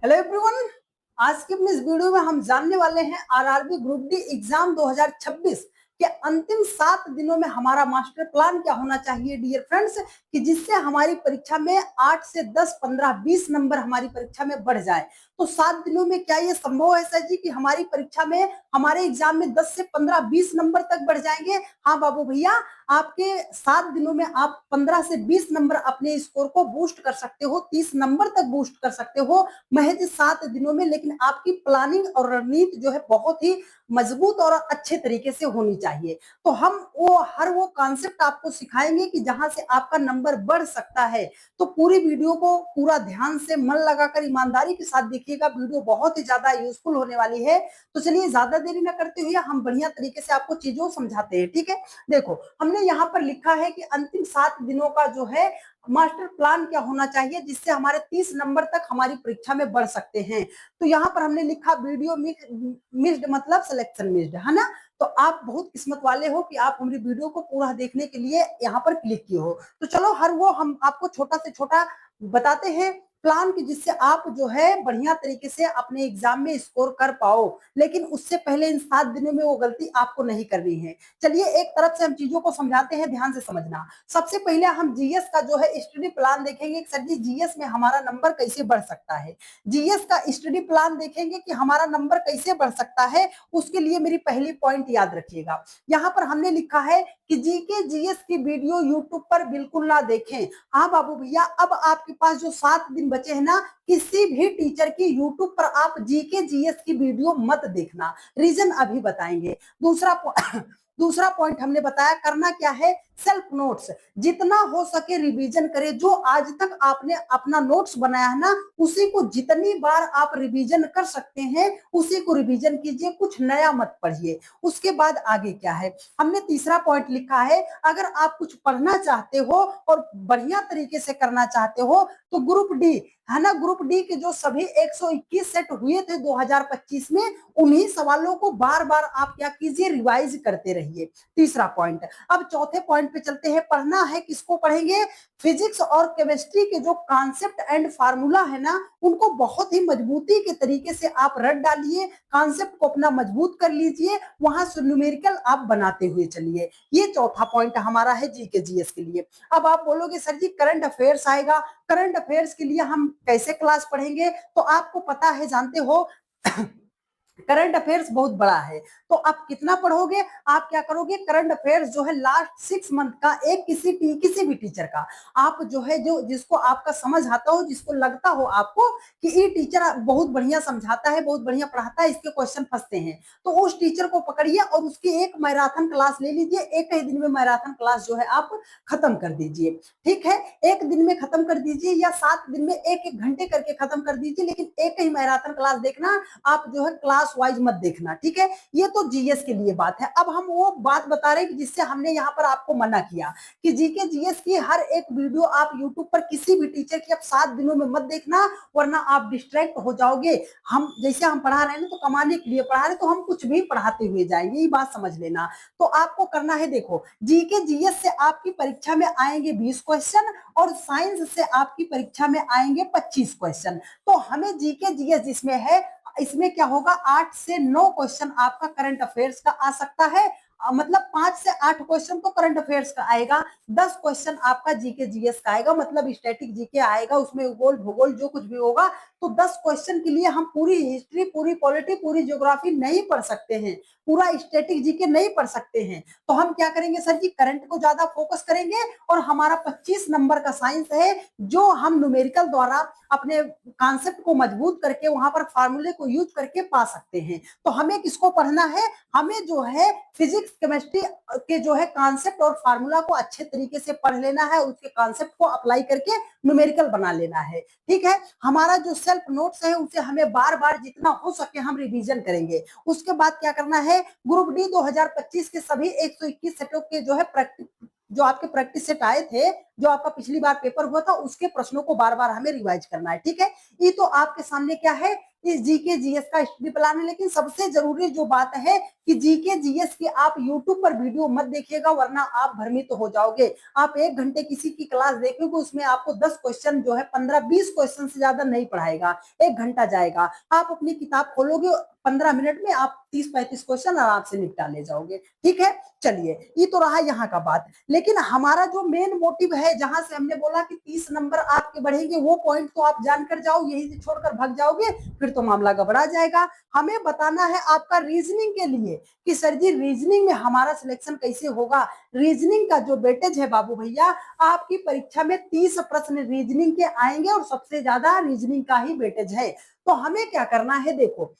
Hello everyone. आज के अपने इस वीडियो में हम जानने वाले हैं आरआरबी ग्रुप डी एग्जाम 2026 के अंतिम 7 दिनों में हमारा मास्टर प्लान क्या होना चाहिए डियर फ्रेंड्स, कि जिससे हमारी परीक्षा में 8 से 10, 15, 20 नंबर हमारी परीक्षा में बढ़ जाए। तो 7 दिनों में क्या ये संभव है सर जी कि हमारी परीक्षा में, हमारे एग्जाम में 10 से 15, 20 नंबर तक बढ़ जाएंगे? हाँ बाबू भैया, आपके 7 दिनों में आप 15 से 20 नंबर अपने स्कोर को बूस्ट कर सकते हो, 30 नंबर तक बूस्ट कर सकते हो महज 7 दिनों में। लेकिन आपकी प्लानिंग और रणनीति जो है बहुत ही मजबूत और अच्छे तरीके से होनी चाहिए। तो हम वो कॉन्सेप्ट आपको सिखाएंगे कि जहां से आपका नंबर बढ़ सकता है। तो पूरी वीडियो को पूरा ध्यान से मन लगाकर ईमानदारी के साथ देखिएगा, वीडियो बहुत ही ज्यादा यूजफुल होने वाली है। तो चलिए ज्यादा देरी न करते हुए हम बढ़िया तरीके से आपको चीजों समझाते हैं, ठीक है। देखो हमने यहाँ पर लिखा है कि अंतिम 7 दिनों का जो है मास्टर प्लान क्या होना चाहिए जिससे हमारे 30 नंबर तक हमारी परीक्षा में बढ़ सकते हैं। तो यहाँ पर हमने लिखा वीडियो मिस्ड मतलब सिलेक्शन मिस्ड, है ना। तो आप बहुत किस्मत वाले हो कि आप हमारी वीडियो को पूरा देखने के लिए यहाँ पर क्लिक किए हो। तो चलो हर वो हम आपको छोटा से छोटा बताते हैं प्लान की, जिससे आप जो है बढ़िया तरीके से अपने एग्जाम में स्कोर कर पाओ। लेकिन उससे पहले इन 7 दिनों में वो गलती आपको नहीं करनी है। चलिए एक तरफ से हम चीजों को समझाते हैं, ध्यान से समझना। सबसे पहले हम जीएस का जो है स्टडी प्लान देखेंगे। सर जी जीएस में हमारा नंबर कैसे बढ़ सकता है, जीएस का स्टडी प्लान देखेंगे कि हमारा नंबर कैसे बढ़ सकता है। उसके लिए मेरी पहली पॉइंट याद रखिएगा, यहाँ पर हमने लिखा है कि जीके जीएस की वीडियो यूट्यूब पर बिल्कुल ना देखें। हाँ बाबू भैया, अब आपके पास जो 7 दिन बचे हैं ना, किसी भी टीचर की यूट्यूब पर आप जीके जीएस की वीडियो मत देखना। रीजन अभी बताएंगे। दूसरा पॉइंट हमने बताया करना क्या है, सेल्फ नोट्स जितना हो सके रिवीजन करें। जो आज तक आपने अपना नोट्स बनाया है ना, उसी को जितनी बार आप रिवीजन कर सकते हैं उसी को रिवीजन कीजिए, कुछ नया मत पढ़िए। उसके बाद आगे क्या है, हमने तीसरा पॉइंट लिखा है, अगर आप कुछ पढ़ना चाहते हो और बढ़िया तरीके से करना चाहते हो तो ग्रुप डी, है ना, ग्रुप डी के जो सभी 121 सेट हुए थे 2025 में, उन्हीं सवालों को बार बार आप क्या कीजिए, रिवाइज करते रहिए। तीसरा पॉइंट। अब चौथे पॉइंट पे चलते हैं। पढ़ना है, किसको पढ़ेंगे, फिजिक्स और केमिस्ट्री के जो कॉन्सेप्ट एंड फार्मूला है ना, उनको बहुत ही मजबूती के तरीके से आप रट डालिए, कॉन्सेप्ट को अपना मजबूत कर लीजिए, वहां से न्यूमेरिकल आप बनाते हुए चलिए। ये चौथा पॉइंट हमारा है जीके जीएस के लिए। अब आप बोलोगे सर जी करंट अफेयर्स आएगा, करंट अफेयर्स के लिए हम कैसे क्लास पढ़ेंगे? तो आपको पता है, जानते हो करंट अफेयर्स बहुत बड़ा है। तो आप कितना पढ़ोगे, आप क्या करोगे, करंट अफेयर्स जो है लास्ट 6 मंथ का एक किसी भी टीचर का, आप जो है जो जिसको आपका समझ आता हो, जिसको लगता हो आपको कि ये टीचर बहुत बढ़िया समझाता है, बहुत बढ़िया पढ़ाता है, इसके क्वेश्चन फंसते हैं, तो उस टीचर को पकड़िए और उसकी एक मैराथन क्लास ले लीजिए। एक ही दिन में मैराथन क्लास जो है आप खत्म कर दीजिए, ठीक है। एक दिन में खत्म कर दीजिए या 7 दिन में एक एक घंटे करके खत्म कर दीजिए, लेकिन एक ही मैराथन क्लास देखना, आप जो है क्लास वाइज मत देखना, ठीक है। ये तो जीएस के लिए बात है। अब हम वो बात बता रहे हैं जिससे हमने यहाँ पर आपको मना किया कि जीके जीएस की हर एक वीडियो आप यूट्यूब पर किसी भी टीचर की आप 7 दिनों में मत देखना, वरना आप डिस्ट्रैक्ट हो जाओगे। हम जैसे हम पढ़ा रहे हैं ना, तो कमाने के लिए पढ़ा रहे, तो हम कुछ भी पढ़ाते हुए जाएंगे, ये बात समझ लेना। तो आपको करना है, देखो जीके जीएस से आपकी परीक्षा में आएंगे 20 क्वेश्चन और साइंस से आपकी परीक्षा में आएंगे 25 क्वेश्चन। तो हमें जीके जीएस जिसमें है, इसमें क्या होगा, 8 से 9 क्वेश्चन आपका करंट अफेयर्स का आ सकता है। मतलब 5 से 8 क्वेश्चन तो करंट अफेयर्स का आएगा, 10 क्वेश्चन आपका जीके जीएस का आएगा, मतलब स्टैटिक जीके आएगा, उसमें भूगोल भूगोल जो कुछ भी होगा। तो 10 क्वेश्चन के लिए हम पूरी हिस्ट्री, पूरी पॉलिटी, पूरी ज्योग्राफी नहीं पढ़ सकते हैं, पूरा स्टैटिक जीके नहीं पढ़ सकते हैं। तो हम क्या करेंगे सर जी, करंट को ज्यादा फोकस करेंगे और हमारा 25 नंबर का साइंस है, जो हम न्यूमेरिकल द्वारा अपने कॉन्सेप्ट को मजबूत करके वहां पर फार्मूले को यूज करके पा सकते हैं। तो हमें किसको पढ़ना है, हमें जो है फिजिक्स केमिस्ट्री के जो है कॉन्सेप्ट और फार्मूला को अच्छे तरीके से पढ़ लेना है, उसके कॉन्सेप्ट को अप्लाई करके न्यूमेरिकल बना लेना है, ठीक है। हमारा जो सेल्फ नोट्स है उसे हमें बार बार जितना हो सके हम रिवीजन करेंगे। उसके बाद क्या करना है, ग्रुप डी 2025 के सभी 121 सेटों के जो है जो आपके प्रैक्टिस सेट आए थे, जो आपका पिछली बार पेपर हुआ था, उसके प्रश्नों को बार बार हमें रिवाइज करना है, ठीक है। ये तो आपके सामने क्या है, इस जीके जीएस का स्टडी प्लान है। लेकिन सबसे जरूरी जो बात है कि जीके जीएस की आप यूट्यूब पर वीडियो मत देखिएगा, वरना आप भ्रमित हो जाओगे। आप 1 घंटे किसी की क्लास देखोगे, उसमें आपको 10 क्वेश्चन जो है 15-20 क्वेश्चन से ज्यादा नहीं पढ़ाएगा, 1 घंटा जाएगा। आप अपनी किताब खोलोगे, 15 मिनट में आप 30-35 क्वेश्चन आराम से निपटा ले जाओगे। ठीक है, चलिए ये तो रहा यहाँ का बात। लेकिन हमारा जो मेन मोटिव है, जहां से हमने बोला कि 30 नंबर आपके बढ़ेंगे, वो पॉइंट तो आप जानकर जाओ, यही से छोड़कर भाग जाओगे फिर तो मामला गड़बड़ा जाएगा। हमें बताना है आपका रीजनिंग के लिए कि सर जी रीजनिंग में हमारा सिलेक्शन कैसे होगा। रीजनिंग का जो वेटेज है बाबू भैया, आपकी परीक्षा में 30 प्रश्न रीजनिंग के आएंगे और सबसे ज्यादा रीजनिंग का ही वेटेज है। तो हमें क्या करना है, देखो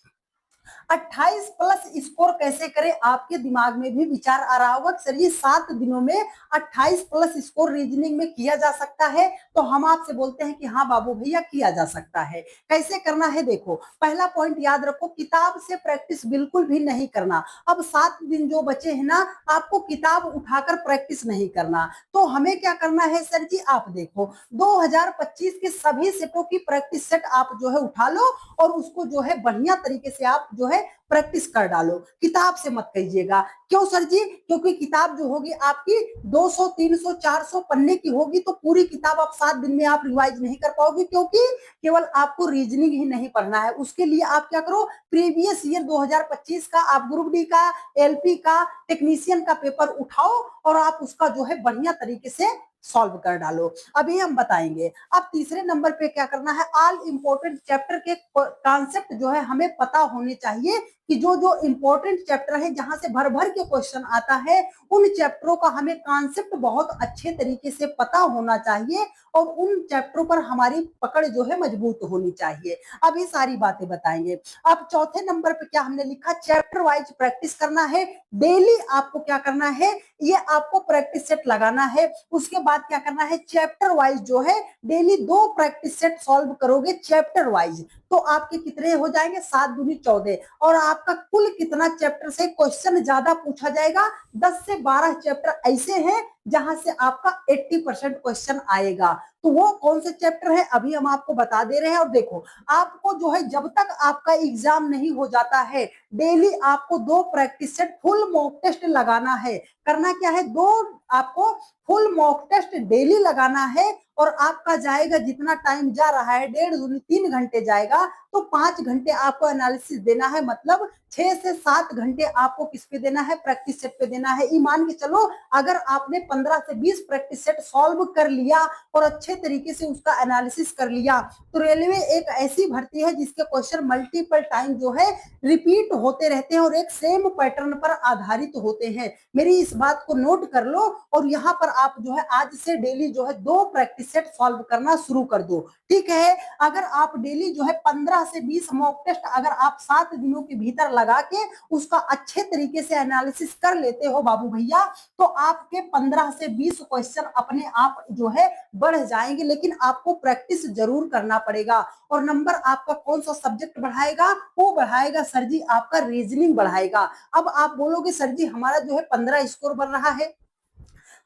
28 प्लस स्कोर कैसे करें, आपके दिमाग में भी विचार आ रहा होगा सर ये 7 दिनों में 28 प्लस स्कोर रीजनिंग में किया जा सकता है। तो हम आपसे बोलते हैं कि हाँ बाबू भैया किया जा सकता है। कैसे करना है, देखो पहला पॉइंट याद रखो, किताब से प्रैक्टिस बिल्कुल भी नहीं करना। अब 7 दिन जो बचे हैं ना, आपको किताब उठाकर प्रैक्टिस नहीं करना। तो हमें क्या करना है सर जी, आप देखो 2025 के सभी सेटों की प्रैक्टिस सेट आप जो है उठा लो और उसको जो है बढ़िया तरीके से आप जो है प्रैक्टिस कर डालो। किताब से मत कीजिएगा। क्यों सर जी, क्योंकि किताब जो होगी आपकी 200 300 400 पन्ने की होगी, तो पूरी किताब आप 7 दिन में आप रिवाइज नहीं कर पाओगे, क्योंकि केवल आपको रीजनिंग ही नहीं पढ़ना है। उसके लिए आप क्या करो, प्रीवियस ईयर 2025 का आप ग्रुप डी का, एलपी का, टेक्नीशियन का पेपर उठाओ और आप उसका जो है बढ़िया तरीके से सॉल्व कर डालो। अभी हम बताएंगे। अब तीसरे नंबर पे क्या करना है, ऑल इंपॉर्टेंट चैप्टर के कॉन्सेप्ट जो है हमें पता होने चाहिए कि जो जो इंपॉर्टेंट चैप्टर है, जहां से भर भर के क्वेश्चन आता है, उन चैप्टरों का हमें कॉन्सेप्ट बहुत अच्छे तरीके से पता होना चाहिए और उन चैप्टरों पर हमारी पकड़ जो है मजबूत होनी चाहिए। अब ये सारी बातें बताएंगे। अब चौथे नंबर पे क्या हमने लिखा, चैप्टर वाइज प्रैक्टिस करना है। डेली आपको क्या करना है, ये आपको प्रैक्टिस सेट लगाना है। उसके बाद क्या करना है, चैप्टर वाइज जो है डेली 2 प्रैक्टिस सेट सॉल्व करोगे चैप्टर वाइज, तो आपके कितने हो जाएंगे, 7 दूनी 14। और आपका कुल कितना चैप्टर से क्वेश्चन ज्यादा पूछा जाएगा, 10 से 12 चैप्टर ऐसे हैं जहां से आपका 80% क्वेश्चन आएगा। तो वो कौन से चैप्टर है अभी हम आपको बता दे रहे हैं। और देखो आपको जो है जब तक आपका एग्जाम नहीं हो जाता है, डेली आपको 2 practice set full mock test लगाना है। करना क्या है, 2 आपको फुल मॉक टेस्ट डेली लगाना है और आपका जाएगा, जितना टाइम जा रहा है 1.5 3 घंटे जाएगा, तो 5 घंटे आपको एनालिसिस देना है। मतलब 6 से 7 घंटे आपको किस पे देना है, प्रैक्टिस सेट पे देना है। मान के चलो अगर आपने 15 से 20 प्रैक्टिस सेट सॉल्व कर लिया और अच्छे तरीके से उसका एनालिसिस कर लिया, तो रेलवे एक ऐसी भर्ती है जिसके क्वेश्चन मल्टीपल टाइम जो है रिपीट होते रहते हैं और एक सेम पैटर्न पर आधारित होते हैं। मेरी इस बात को नोट कर लो और यहाँ पर आप जो है आज से डेली जो है 2 प्रैक्टिस सेट सॉल्व करना शुरू कर दो। ठीक है, अगर आप डेली जो है 15 से 20 मॉक टेस्ट अगर आप 7 दिनों के भीतर लगा के उसका अच्छे तरीके से एनालिसिस कर लेते हो बाबू भैया, तो आपके 15 से 20 क्वेश्चन अपने आप जो है बढ़ जाएंगे। लेकिन आपको प्रैक्टिस जरूर करना पड़ेगा। और नंबर आपका कौन सा सब्जेक्ट बढ़ाएगा, वो बढ़ाएगा सर जी आपका रीजनिंग बढ़ाएगा। अब आप बोलोगे सर जी हमारा जो है 15 स्कोर बढ़ रहा है,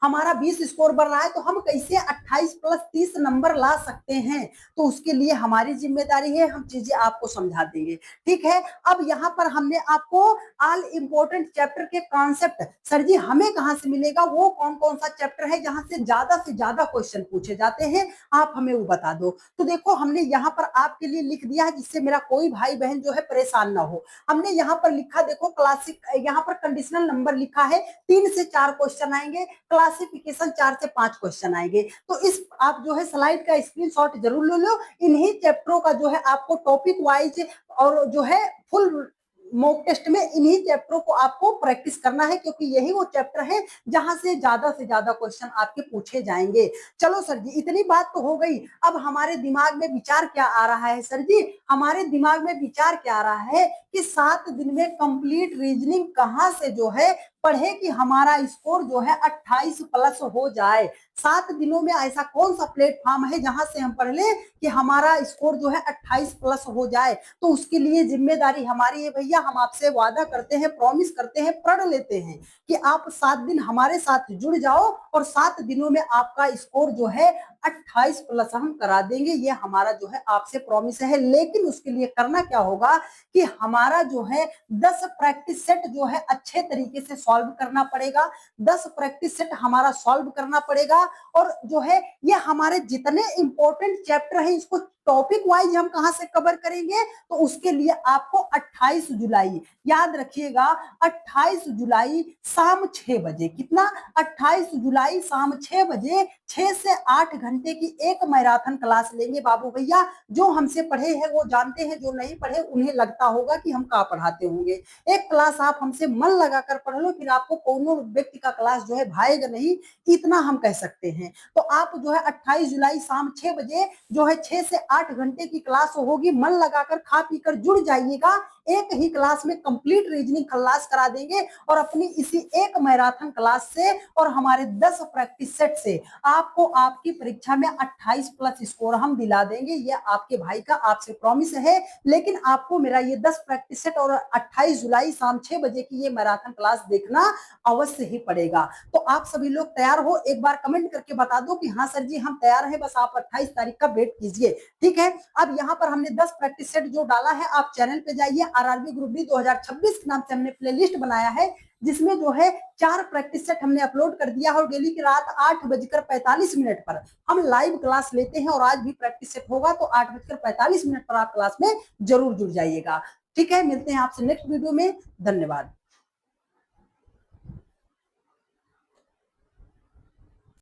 हमारा 20 स्कोर बढ़ रहा है, तो हम कैसे 28 प्लस 30 नंबर ला सकते हैं। तो उसके लिए हमारी जिम्मेदारी है, हम चीजें आपको समझा देंगे। ठीक है, अब यहाँ पर हमने आपको ऑल इंपॉर्टेंट चैप्टर के कॉन्सेप्ट, सर जी हमें कहाँ से मिलेगा, वो कौन कौन सा चैप्टर है जहां से ज्यादा क्वेश्चन पूछे जाते हैं, आप हमें वो बता दो। तो देखो हमने यहाँ पर आपके लिए लिख दिया है, जिससे मेरा कोई भाई बहन जो है परेशान ना हो। हमने यहाँ पर लिखा, देखो क्लासिक, यहाँ पर कंडीशनल नंबर लिखा है, 3 से 4 क्वेश्चन आएंगे, क्लासिफिकेशन 4 से 5 क्वेश्चन आएंगे। तो इस आप जो है स्लाइड का स्क्रीनशॉट जरूर ले लो। इन्हीं चैप्टरों का जो है आपको टॉपिक वाइज और जो है फुल मॉक टेस्ट में इन्हीं चैप्टरों को आपको प्रैक्टिस करना है, क्योंकि यही वो चैप्टर है जहां से ज्यादा क्वेश्चन आपके पूछे जाएंगे। चलो सर जी इतनी बात तो हो गई। अब हमारे दिमाग में विचार क्या आ रहा है सर जी, हमारे दिमाग में विचार क्या आ रहा है कि 7 दिन में कंप्लीट रीजनिंग कहां से जो है पढ़े कि हमारा स्कोर जो है 28 प्लस हो जाए। 7 दिनों में ऐसा कौन सा प्लेटफॉर्म है जहां से हम पढ़ ले कि हमारा स्कोर जो है 28 प्लस हो जाए। तो उसके लिए जिम्मेदारी हमारी है भैया। हम आपसे वादा करते हैं, प्रॉमिस करते हैं, प्रण लेते हैं कि आप 7 दिन हमारे साथ जुड़ जाओ और 7 दिनों में आपका स्कोर जो है 28 प्लस हम करा देंगे। ये हमारा जो है आपसे प्रॉमिस है। लेकिन उसके लिए करना क्या होगा कि हमारा जो है 10 प्रैक्टिस सेट जो है अच्छे तरीके से सॉल्व करना पड़ेगा। 10 प्रैक्टिस सेट हमारा सॉल्व करना पड़ेगा और जो है ये हमारे जितने इंपॉर्टेंट चैप्टर हैं इसको टॉपिक वाइज हम कहां से कवर करेंगे। तो उसके लिए आपको 28 जुलाई याद रखिएगा, 28 जुलाई शाम 6 बजे, कितना, 28 जुलाई शाम 6 बजे 6 से 8 घंटे की एक मैराथन क्लास लेंगे बाबू भैया। जो हमसे पढ़े हैं वो जानते हैं, जो नहीं पढ़े उन्हें लगता होगा कि हम क्या पढ़ाते होंगे। एक क्लास आप हमसे मन लगाकर पढ़ लो, फिर आपको कोनो व्यक्ति का क्लास जो है भाएगा नहीं, इतना हम कह सकते हैं। तो आप जो है 28 जुलाई शाम 6 बजे जो है 6 से 8 घंटे की क्लास होगी, मन लगाकर खा पीकर जुड़ जाइएगा। एक ही क्लास में कंप्लीट रीजनिंग क्लास करा देंगे और अपनी इसी एक मैराथन क्लास से और हमारे 10 प्रैक्टिस सेट से आपको आपकी परीक्षा में 28 प्लस स्कोर हम दिला देंगे। ये आपके भाई का आपसे प्रॉमिस है। लेकिन आपको मेरा ये 10 प्रैक्टिस सेट और 28 जुलाई शाम 6 बजे की ये मैराथन क्लास देखना अवश्य ही पड़ेगा। तो आप सभी लोग तैयार हो, एक बार कमेंट करके बता दो कि हाँ सर जी हम तैयार हैं, बस आप 28 तारीख का वेट कीजिए। ठीक है, अब यहाँ पर हमने 10 प्रैक्टिस सेट जो डाला है, आप चैनल पे जाइए, आरआरबी ग्रुप डी 2026 के नाम से हमने प्लेलिस्ट बनाया है जिसमें जो है 4 प्रैक्टिस सेट हमने अपलोड कर दिया है और डेली की रात 8:45 पर हम लाइव क्लास लेते हैं और आज भी प्रैक्टिस सेट होगा। तो 8:45 पर आप क्लास में जरूर जुड़ जाइएगा। ठीक है, मिलते हैं आपसे नेक्स्ट वीडियो में। धन्यवाद।